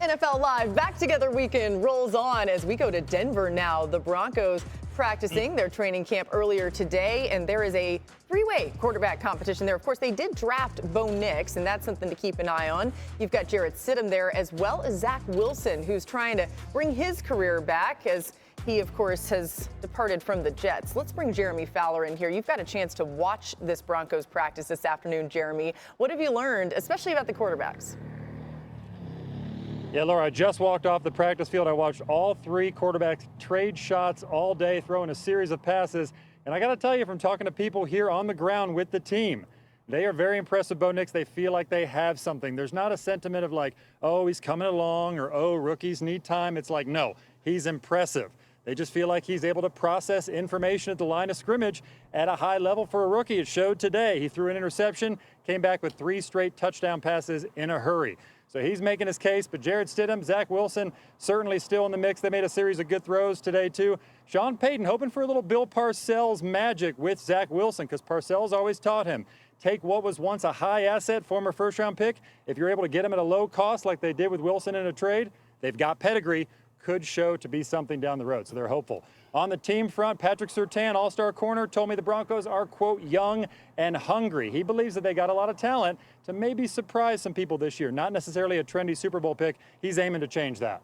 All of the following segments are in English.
NFL Live Back Together weekend rolls on as we go to Denver now. The Broncos practicing their training camp earlier today, and there is a three-way quarterback competition there. Of course, they did draft Bo Nix, and that's something to keep an eye on. You've got Jarrett Stidham there, as well as Zach Wilson, who's trying to bring his career back as he, of course, has departed from the Jets. Let's bring Jeremy Fowler in here. You've got a chance to watch this Broncos practice this afternoon, Jeremy. What have you learned, especially about the quarterbacks? Yeah, Laura, I just walked off the practice field. I watched all three quarterbacks trade shots all day, throwing a series of passes. And I got to tell you, from talking to people here on the ground with the team, they are very impressed with Bo Nix. They feel like they have something. There's not a sentiment of like, oh, he's coming along, or oh, rookies need time. It's like, no, he's impressive. They just feel like he's able to process information at the line of scrimmage at a high level for a rookie. It showed today. He threw an interception, came back with 3 straight touchdown passes in a hurry. So he's making his case, but Jarrett Stidham, Zach Wilson, certainly still in the mix. They made a series of good throws today, too. Sean Payton hoping for a little Bill Parcells magic with Zach Wilson, because Parcells always taught him, take what was once a high asset, former first-round pick. If you're able to get him at a low cost like they did with Wilson in a trade, they've got pedigree, could show to be something down the road. So they're hopeful. On the team front, Patrick Surtain, all-star corner, told me the Broncos are, quote, young and hungry. He believes that they got a lot of talent to maybe surprise some people this year. Not necessarily a trendy Super Bowl pick. He's aiming to change that.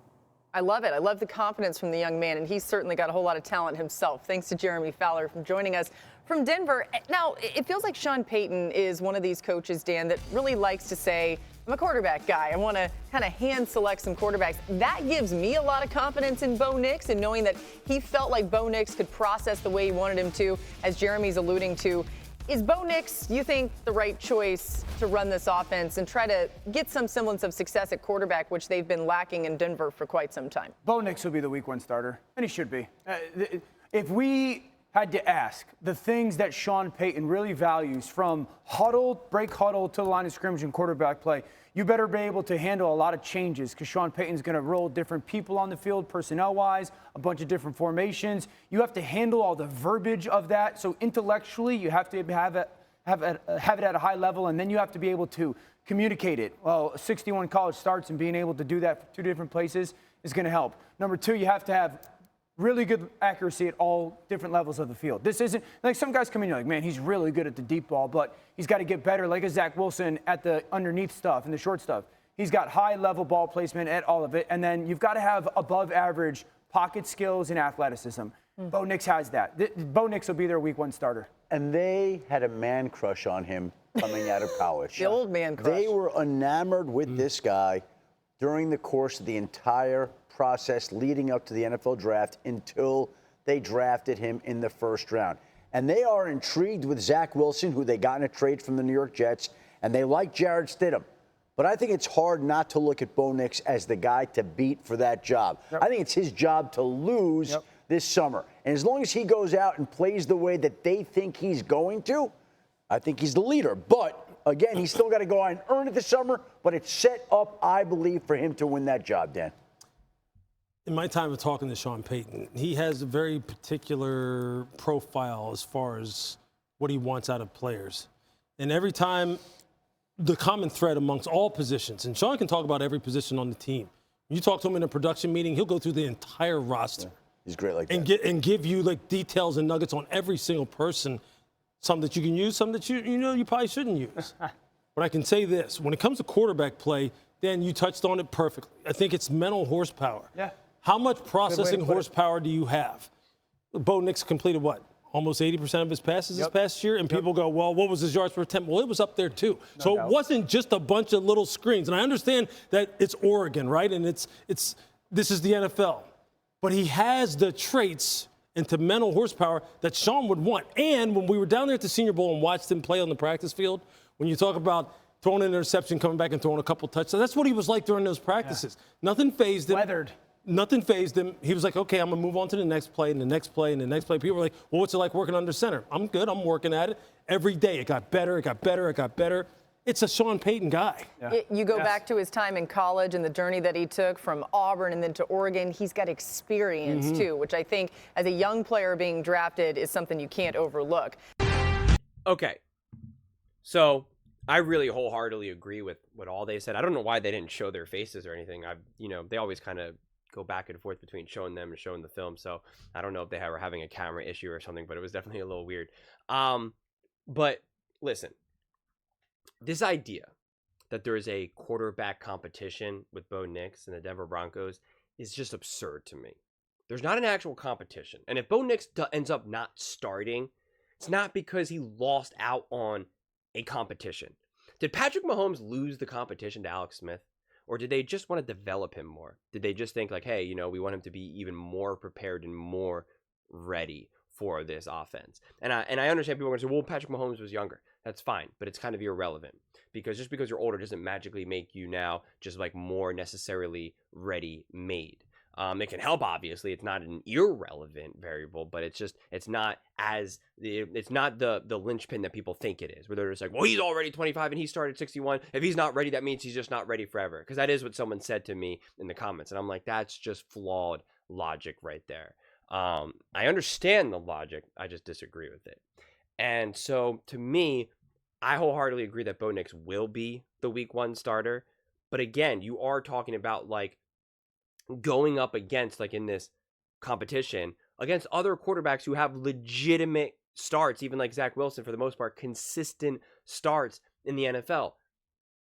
I love it. I love the confidence from the young man, and he's certainly got a whole lot of talent himself. Thanks to Jeremy Fowler for joining us from Denver. Now, it feels like Sean Payton is one of these coaches, Dan, that really likes to say, I'm a quarterback guy. I want to kind of hand select some quarterbacks. That gives me a lot of confidence in Bo Nix, and knowing that he felt like Bo Nix could process the way he wanted him to, as Jeremy's alluding to. Is Bo Nix, you think, the right choice to run this offense and try to get some semblance of success at quarterback, which they've been lacking in Denver for quite some time? Bo Nix will be the week 1 starter, and he should be. If we had to ask the things that Sean Payton really values, from huddle, break huddle to the line of scrimmage and quarterback play, you better be able to handle a lot of changes, because Sean Payton's going to roll different people on the field personnel-wise, a bunch of different formations. You have to handle all the verbiage of that. So intellectually, you have to have it at a high level, and then you have to be able to communicate it. Well, 61 college starts, and being able to do that for 2 different places is going to help. Number 2, you have to have really good accuracy at all different levels of the field. This isn't like some guys come in, you're like, man, he's really good at the deep ball, but he's got to get better, like a Zach Wilson, at the underneath stuff and the short stuff. He's got high level ball placement at all of it. And then you've got to have above average pocket skills and athleticism. Bo Nix has that. Bo Nix will be their week 1 starter. And they had a man crush on him coming out of college. The old man crush. They were enamored with this guy during the course of the entire process leading up to the NFL draft, until they drafted him in the 1st round. And they are intrigued with Zach Wilson, who they got in a trade from the New York Jets, and they like Jarrett Stidham. But I think it's hard not to look at Bo Nix as the guy to beat for that job. Yep. I think it's his job to lose this summer. And as long as he goes out and plays the way that they think he's going to, I think he's the leader. But again, he's still got to go out and earn it this summer, but it's set up, I believe, for him to win that job, Dan. In my time of talking to Sean Payton, he has a very particular profile as far as what he wants out of players. And every time, the common thread amongst all positions, and Sean can talk about every position on the team. When you talk to him in a production meeting, he'll go through the entire roster. Yeah, he's great like that. And give you like details and nuggets on every single person, some that you can use, some that you probably shouldn't use. But I can say this, when it comes to quarterback play, Dan, you touched on it perfectly. I think it's mental horsepower. Yeah. How much processing horsepower do you have? Bo Nix completed what? Almost 80% of his passes this past year? And people go, well, what was his yards per attempt? Well, it was up there too. So it wasn't just a bunch of little screens. And I understand that it's Oregon, right? And this is the NFL. But he has the traits into mental horsepower that Sean would want. And when we were down there at the Senior Bowl and watched him play on the practice field, when you talk about throwing an interception, coming back and throwing a couple touchdowns, that's what he was like during those practices. Yeah. Nothing fazed him. Weathered. Nothing fazed him. He was like, okay, I'm going to move on to the next play and the next play and the next play. People were like, well, what's it like working under center? I'm good. I'm working at it. Every day it got better, it got better, it got better. It's a Sean Payton guy. Yeah. You go back to his time in college and the journey that he took from Auburn and then to Oregon. He's got experience, too, which I think as a young player being drafted is something you can't overlook. Okay. So I really wholeheartedly agree with what all they said. I don't know why they didn't show their faces or anything. They always kind of go back and forth between showing them and showing the film. So I don't know if they were having a camera issue or something, but it was definitely a little weird. But listen, this idea that there is a quarterback competition with Bo Nix and the Denver Broncos is just absurd to me. There's not an actual competition. And if Bo Nix ends up not starting, it's not because he lost out on a competition. Did Patrick Mahomes lose the competition to Alex Smith? Or did they just want to develop him more? Did they just think like, hey, we want him to be even more prepared and more ready for this offense? And I understand people are going to say, well, Patrick Mahomes was younger. That's fine, but it's kind of irrelevant because just because you're older doesn't magically make you now just like more necessarily ready-made. It can help, obviously. It's not an irrelevant variable, but it's not the linchpin that people think it is, where they're just like, well, he's already 25 and he started 61. If he's not ready, that means he's just not ready forever. Because that is what someone said to me in the comments. And I'm like, that's just flawed logic right there. I understand the logic. I just disagree with it. And so to me, I wholeheartedly agree that Bo Nix will be the week 1 starter. But again, you are talking about like going up against, like in this competition, against other quarterbacks who have legitimate starts, even like Zach Wilson, for the most part, consistent starts in the NFL.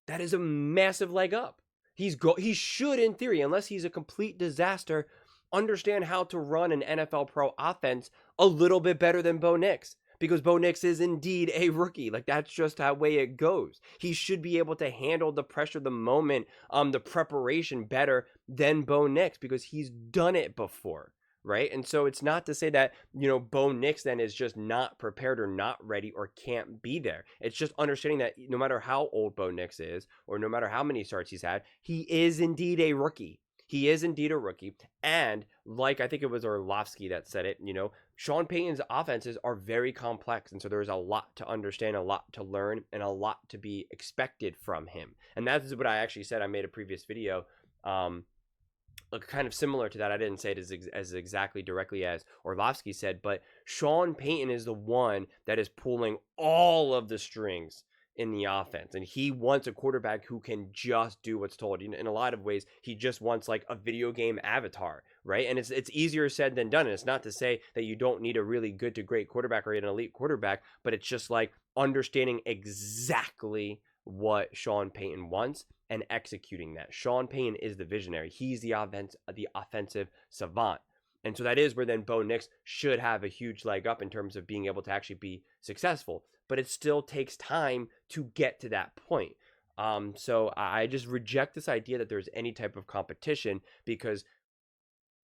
That is a massive leg up. He should, in theory, unless he's a complete disaster, understand how to run an NFL pro offense a little bit better than Bo Nix. Because Bo Nix is indeed a rookie. Like, that's just how way it goes. He should be able to handle the pressure, the moment, the preparation better than Bo Nix because he's done it before, right? And so it's not to say that, Bo Nix then is just not prepared or not ready or can't be there. It's just understanding that no matter how old Bo Nix is or no matter how many starts he's had, he is indeed a rookie. He is indeed a rookie. And like I think it was Orlovsky that said it, Sean Payton's offenses are very complex. And so there's a lot to understand, a lot to learn, and a lot to be expected from him. And that's what I actually said. I made a previous video kind of similar to that. I didn't say it as exactly directly as Orlovsky said, but Sean Payton is the one that is pulling all of the strings in the offense, and he wants a quarterback who can just do what's told. In a lot of ways, he just wants like a video game avatar, right? And it's easier said than done. And it's not to say that you don't need a really good to great quarterback or an elite quarterback, but it's just like understanding exactly what Sean Payton wants and executing that. Sean Payton is the visionary. He's the offensive savant. And so that is where then Bo Nix should have a huge leg up in terms of being able to actually be successful. But it still takes time to get to that point. So I just reject this idea that there's any type of competition because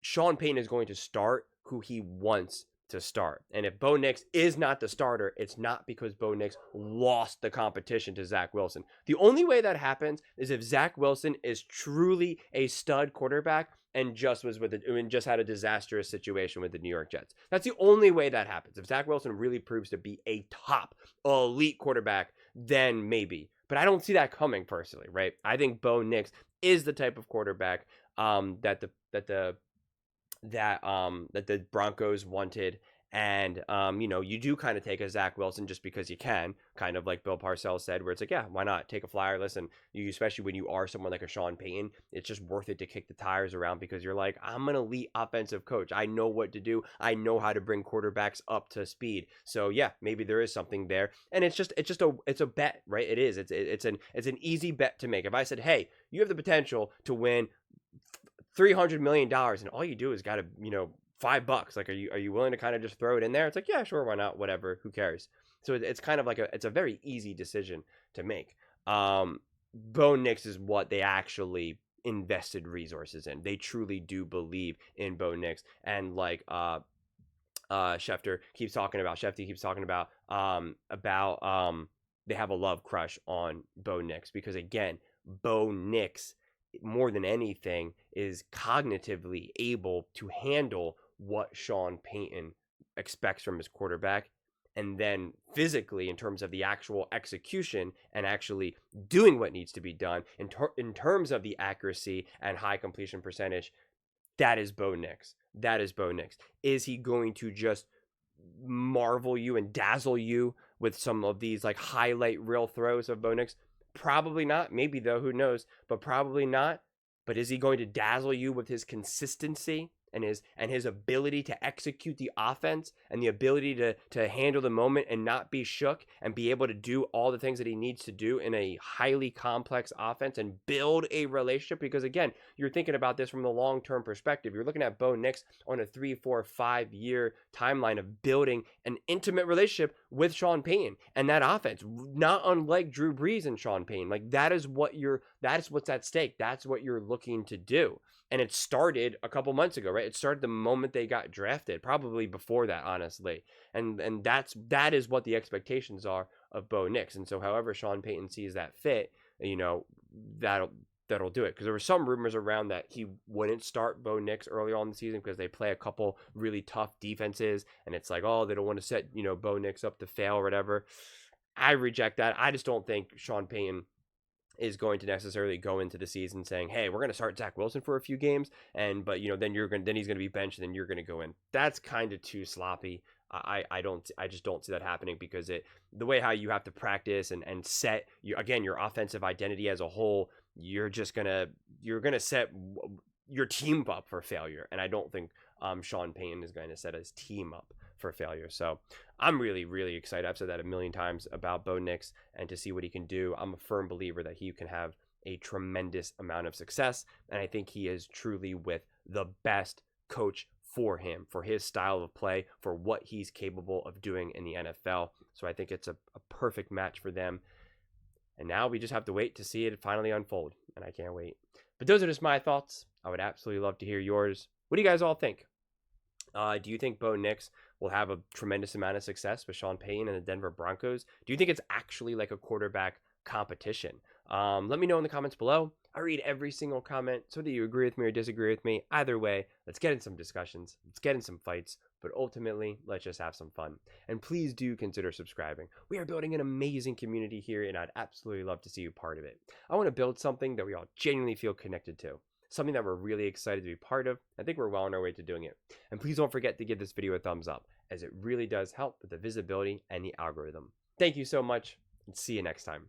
Sean Payton is going to start who he wants to start. And if Bo Nix is not the starter, it's not because Bo Nix lost the competition to Zach Wilson. The only way that happens is if Zach Wilson is truly a stud quarterback and just had a disastrous situation with the New York Jets. That's the only way that happens. If Zach Wilson really proves to be a top elite quarterback, then maybe. But I don't see that coming personally, right? I think Bo Nix is the type of quarterback that the Broncos wanted. And, you do kind of take a Zach Wilson just because you can, kind of like Bill Parcells said, where it's like, yeah, why not take a flyer? Listen, especially when you are someone like a Sean Payton, it's just worth it to kick the tires around because you're like, I'm an elite offensive coach. I know what to do. I know how to bring quarterbacks up to speed. So yeah, maybe there is something there. And it's a bet, right? It is. It's an easy bet to make. If I said, hey, you have the potential to win $300 million and all you do is got to, $5. Like, are you willing to kind of just throw it in there? It's like, yeah, sure, why not? Whatever, who cares? So it's kind of like it's a very easy decision to make. Bo Nix is what they actually invested resources in. They truly do believe in Bo Nix, and like Shefty keeps talking about, they have a love crush on Bo Nix because again, Bo Nix more than anything is cognitively able to handle what Sean Payton expects from his quarterback, and then physically in terms of the actual execution and actually doing what needs to be done in terms of the accuracy and high completion percentage, that is Bo Nix. Is he going to just marvel you and dazzle you with some of these like highlight reel throws of Bo Nix? Probably not. Maybe though, who knows? But probably not. But is he going to dazzle you with his consistency and his ability to execute the offense and the ability to handle the moment and not be shook and be able to do all the things that he needs to do in a highly complex offense and build a relationship? Because again, you're thinking about this from the long-term perspective. You're looking at Bo Nix on a 3, 4, 5 year timeline of building an intimate relationship with Sean Payton and that offense, not unlike Drew Brees and Sean Payton. Like that is what's at stake. That's what you're looking to do. And it started a couple months ago, right? It started the moment they got drafted, probably before that, honestly. And that is what the expectations are of Bo Nix. And so however Sean Payton sees that fit, you know, that'll do it. Because there were some rumors around that he wouldn't start Bo Nix early on in the season because they play a couple really tough defenses. And it's like, oh, they don't want to set, you know, Bo Nix up to fail or whatever. I reject that. I just don't think Sean Payton is going to necessarily go into the season saying, hey, we're going to start Zach Wilson for a few games, but you know, then he's going to be benched and then you're going to go in. That's kind of too sloppy. I just don't see that happening, because the way how you have to practice and set your offensive identity as a whole, you're going to set your team up for failure. And I don't think Sean Payton is going to set his team up for failure. So I'm really, really excited. I've said that a million times about Bo Nix, and to see what he can do. I'm a firm believer that he can have a tremendous amount of success. And I think he is truly with the best coach for him, for his style of play, for what he's capable of doing in the NFL. So I think it's a perfect match for them. And now we just have to wait to see it finally unfold. And I can't wait. But those are just my thoughts. I would absolutely love to hear yours. What do you guys all think? Do you think Bo Nix will have a tremendous amount of success with Sean Payton and the Denver Broncos? Do you think it's actually like a quarterback competition? Let me know in the comments below. I read every single comment, so whether you agree with me or disagree with me, either way, let's get in some discussions, let's get in some fights, but ultimately, let's just have some fun. And please do consider subscribing. We are building an amazing community here, and I'd absolutely love to see you part of it. I want to build something that we all genuinely feel connected to. Something that we're really excited to be part of. I think we're well on our way to doing it. And please don't forget to give this video a thumbs up, as it really does help with the visibility and the algorithm. Thank you so much, and see you next time.